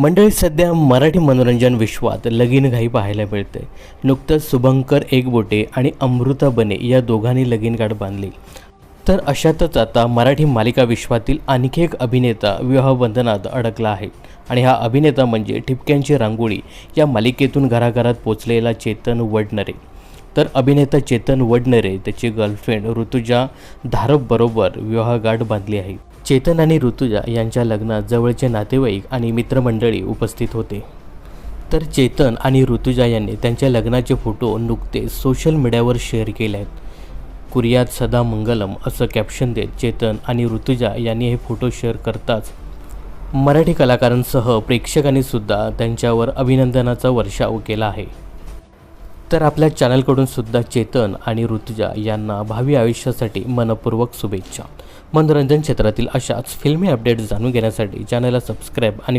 मंडळी, सध्या मराठी मनोरंजन विश्वात लगीनघाई पाहायला मिळते. नुकतंच शुभंकर एकबोटे आणि अमृता बने या दोघांनी लगीनगाठ बांधली. तर अशातच आता मराठी मालिका विश्वातील आणखी एक अभिनेता विवाहबंधनात अडकला आहे. आणि हा अभिनेता म्हणजे ठिपक्यांची रांगोळी या मालिकेतून घराघरात पोचलेला चेतन वडनेरे. तर अभिनेता चेतन वडनेरे त्याची गर्लफ्रेंड ऋतुजा धारपबरोबर विवाहगाठ बांधली आहे. चेतन आणि ऋतुजा यांच्या लग्नात जवळचे नातेवाईक आणि मित्रमंडळी उपस्थित होते. तर चेतन आणि ऋतुजा यांनी त्यांच्या लग्नाचे फोटो नुकतेच सोशल मीडियावर शेअर केले आहेत. कुर्यात सदा मंगलम असं कॅप्शन देत चेतन आणि ऋतुजा यांनी हे फोटो शेअर करताच मराठी कलाकारांसह प्रेक्षकांनी सुद्धा त्यांच्यावर अभिनंदनाचा वर्षाव केला आहे. तर आपल्या चॅनलकडून सुद्धा चेतन आणि ऋतुजा यांना भावी आयुष्यासाठी मनपूर्वक शुभेच्छा. मनोरंजन क्षेत्रातील अशाच फिल्मी अपडेट्स जाणून घेण्यासाठी चॅनलला सबस्क्राईब आणि